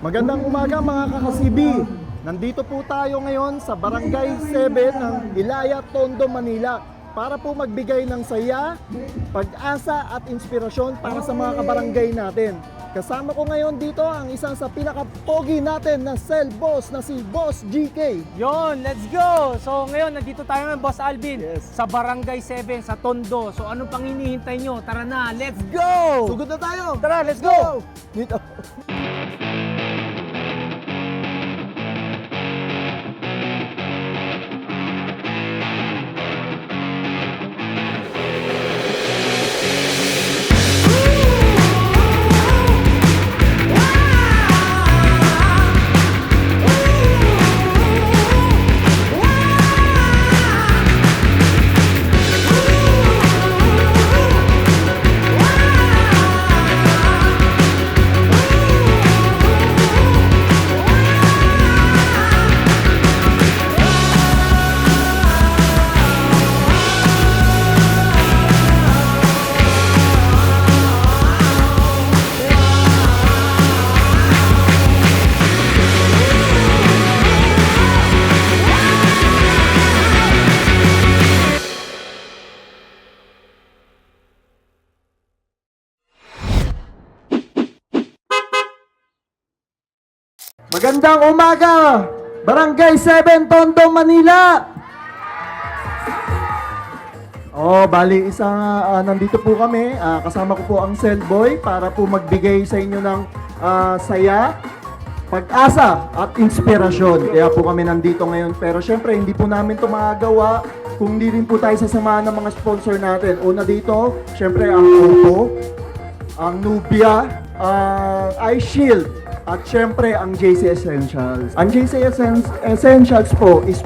Magandang umaga mga kakasibi. Nandito po tayo ngayon sa Barangay 7 ng Ilaya, Tondo, Manila para po magbigay ng saya, pag-asa at inspirasyon para sa mga kabarangay natin. Kasama ko ngayon dito ang isang sa pinaka-pogi natin na cell boss na si Boss GK. Yon, let's go! So ngayon, nandito tayo ng Boss Alvin Yes. sa Barangay 7 sa Tondo. So ano pang hinihintay nyo? Tara na, let's go! Sugod na tayo! Tara, let's go! Dito. Magandang umaga! Barangay 7, Tondo, Manila! Bali, nandito po kami. Kasama ko po ang Cellboy para po magbigay sa inyo ng saya, pag-asa at inspirasyon. Kaya po kami nandito ngayon. Pero syempre, hindi po namin ito magagawa kung hindi rin po tayo sasamahan ng mga sponsor natin. Una dito, syempre ang Oppo, ang Nubia, iShield, at syempre, ang JC Essentials. Ang JC Essentials po is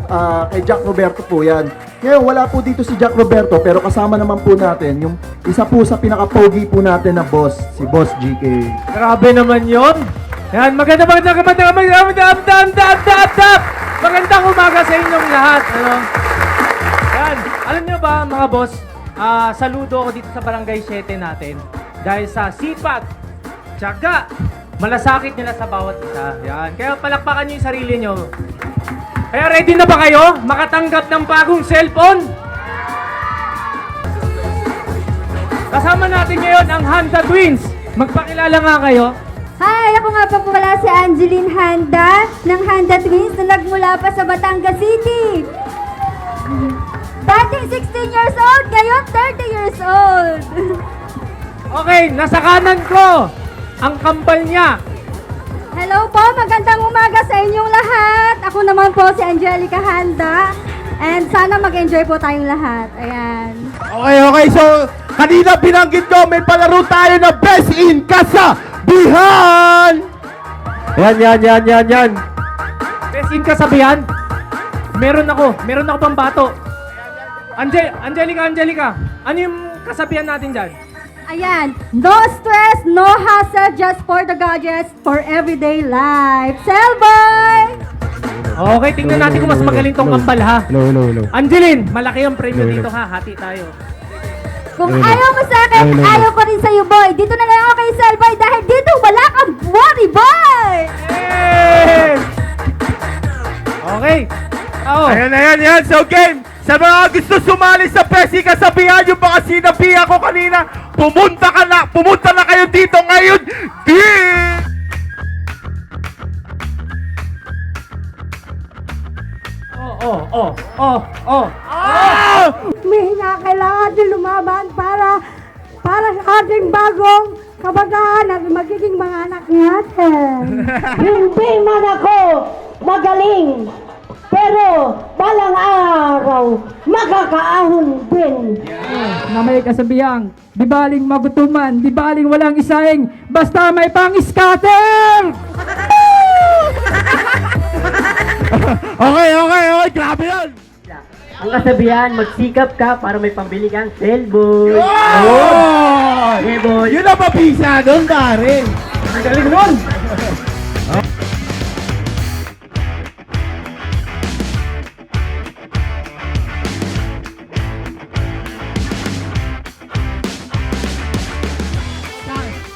kay Jack Roberto po yan. Ngayon, wala po dito si Jack Roberto, pero kasama naman po natin yung isa po sa pinaka-pogi po natin na boss, si Boss GK. Grabe naman yon. Yan, magandang umaga sa inyong lahat. Ano? Yan, alam nyo ba mga boss, saludo ako dito sa Barangay 7 natin dahil sa sipag, tiyaga, malasakit nila sa bawat isa. Yan. Kaya palakpakan nyo yung sarili nyo. Kaya ready na ba kayo makatanggap ng bagong cellphone? Kasama natin ngayon ang Handa Twins. Magpakilala nga kayo. Hi! Ako nga po pala si Angeline Handa ng Handa Twins na nagmula pa sa Batangas City. Dating 16 years old, ngayon 30 years old. Okay, nasa kanan ko ang kambal niya. Hello po, magandang umaga sa inyong lahat. Ako naman po si Angelica Handa. And sana mag-enjoy po tayong lahat. Ayan. Okay. So, kanina binanggit ko, may palaro tayo na Best in Kasabihan! Yan. Best in kasabihan. Meron ako pang bato. Angelica. Ano yung kasabihan natin dyan? Ayan. No stress, no hassle, just for the gadgets for everyday life. Cellboy! Okay, tingnan natin kung mas magaling tong kambal ha. Hello. Angeline, malaki ang premyo dito ha. Hati tayo. Kung ayaw mo sa akin, ayaw ko rin sa'yo, boy. Dito na lang ako kay Cellboy dahil dito wala kang worry, boy! Hey! Okay. Ayan. So game, sa mga gusto sumali sa Pesi Kasabihan, yung mga sinabihan ko kanina, pumunta na kayo dito ngayon. May kailangan din lumaban para sa ating bagong kabataan at magiging mga anak natin. Hindi man ako magaling, pero balang araw, makakaahon din. Na may kasabihang, di baling magutuman, di baling walang isaing, basta may pang-scatter! Okay, grabe yun. Ang kasabihan, magsikap ka para may pambili kang cellphone. Oh! Hey, boy. Yun ang mabisa doon, pare. Ang galing nun!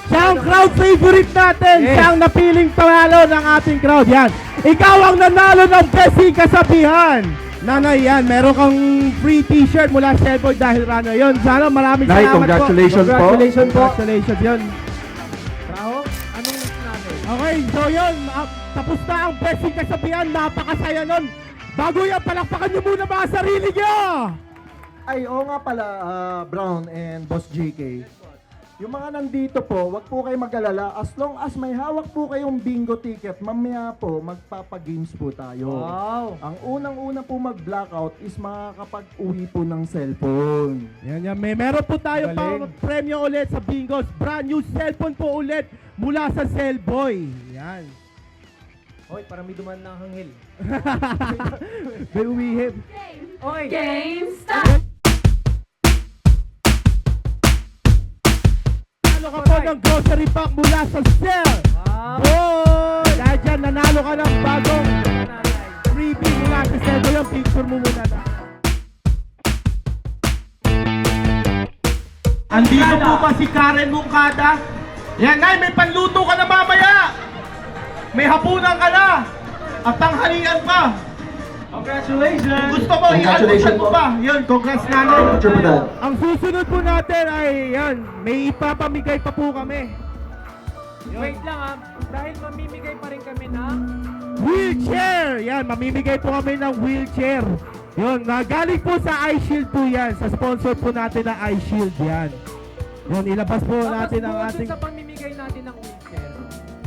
Siya ang crowd favorite natin, Yes. siya ang napiling panalo ng ating crowd. Yan. Ikaw ang nanalo ng Besi Kasabihan. Nanay, yan. Meron kang free t-shirt mula Cellboy dahil runner. Yun, sana maraming Nay, salamat congratulations po. Congratulations po. Congratulations, yun. Bravo. Anong wish natin? Okay, so yun. Tapos na ang Besi Kasabihan. Napakasaya nun. Bago yan, palakpakan nyo muna mga sarili nyo. Ay, oo nga pala, Brown and Boss JK. Yung mga nandito po, wag po kayo mag-alala. As long as may hawak po kayong bingo ticket, mamaya po, magpapagames po tayo. Wow. Ang unang-una po mag-blackout is makakapag-uwi po ng cellphone. Yan. Meron po tayo pang Galing. premyo ulit sa bingos. Brand new cellphone po ulit mula sa Cellboy. Yan. Hoy, para may duman ng hanghil. May umihip. Okay. Nanalo ka po ng grocery pack mula sa Cell. Wow. Boy! Dahil dyan, nanalo ka ng bagong freebie mula sa Cellboy. Yung picture mo muna na. Andito po ba si Karen Mungkada? Yan, Nay, may panluto ka na mamaya! May hapunan ka na! At tanghalian pa! Congratulations. Gusto mo, Congratulations i-almusal mo po. ba? Yun, congrats nanay. Picture mo dad. Ang susunod po natin ay, yan, may ipapamigay pa po kami. Wait lang ah. Dahil mamimigay pa rin kami ng Wheelchair! Yan, mamimigay po kami ng wheelchair. Yun, galing po sa iShield po yan. Sa sponsor po natin na iShield yan. Yun, ilabas po natin ang ating... sa pamimigay natin ng wheelchair.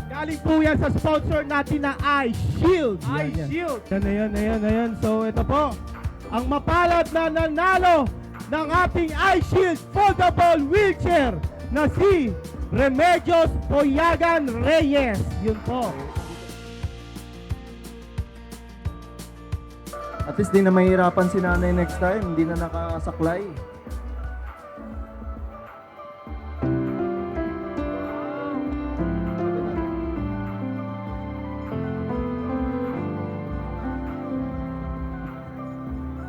Galing po yan sa sponsor natin na iShield. Yan, yan. iShield. Ayan. So, ito po. Ang mapalad na nanalo ng ating iShield foldable wheelchair na si Remedios Poyagan Reyes. Yun po. At least di na mahirapan si nanay next time. Hindi na nakasaklay.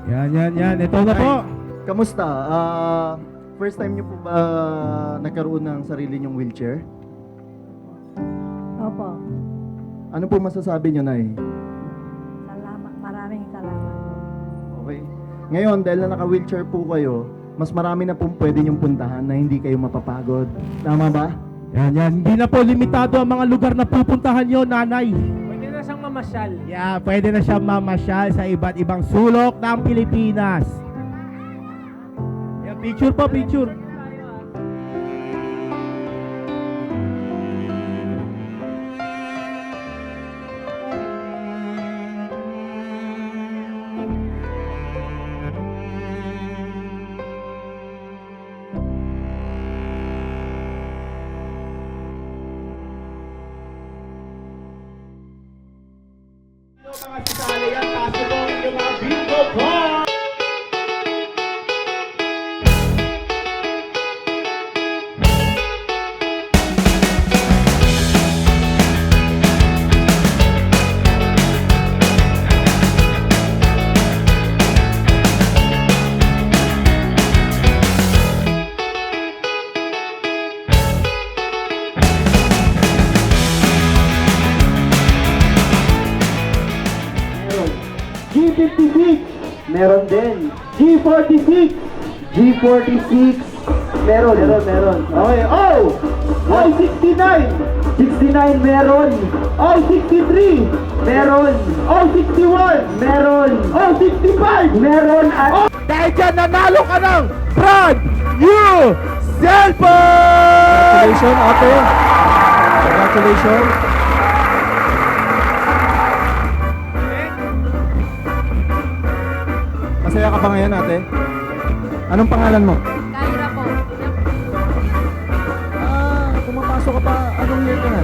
Yan. Ito na po. Kamusta? First time niyo po ba nagkaroon ng sarili niyong wheelchair? Opo. Ano po masasabi niyo, Nay? Salamat. Maraming salamat. Okay. Ngayon, dahil na naka-wheelchair po kayo, mas marami na po pwede niyong puntahan na hindi kayo mapapagod. Tama ba? Yan. Hindi na po limitado ang mga lugar na pupuntahan nyo, nanay. Pwede na siyang mamasyal. Yeah, pwede na siya mamasyal sa iba't ibang sulok ng Pilipinas. Yan, picture po, picture. Mga sisali yan, kaso mo yung mga bingo card! G56, meron din. G46, G46, meron. Okay, oh! Oh, 69! 69 meron. Oh, 63! Meron. Oh, 61! Meron. Oh, 65! Meron. Oh, dahil dyan, nanalo ka ng brand new cellphone! Congratulations, ate. Congratulations. Masaya ka ba ngayon, ate? Anong pangalan mo? Kyra po. Pumapasok ka pa. Anong year ka na?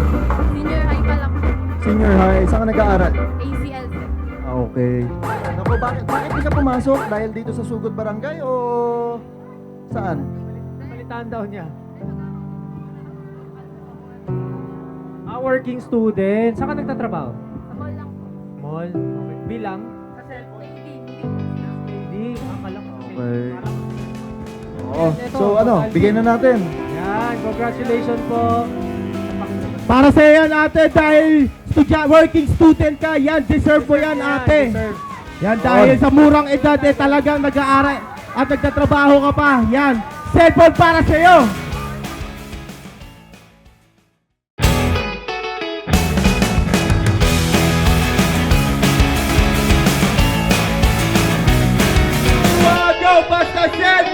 Senior high pa lang po. Senior high. Saan ka nag-aaral? ACL. Okay. Naku, bakit di ka pumasok? Dahil dito sa Sugod Barangay o saan? Balitaan daw niya. Working student. Saan ka nagtatrabaho? Sa mall lang po. Mall. Okay. Bilang? Hindi. Akala ko. Okay. Oo. Ito, So ano, Alvin. bigyan na natin. Yan. Congratulations po. Sa Para sa yan ate, dahil working student ka, yan, deserve mo yan ate. Yan, dahil sa murang edad talagang nag-aaral at nagtatrabaho ka pa. Yan, cellphone para sa iyo. Go, basta cellphone!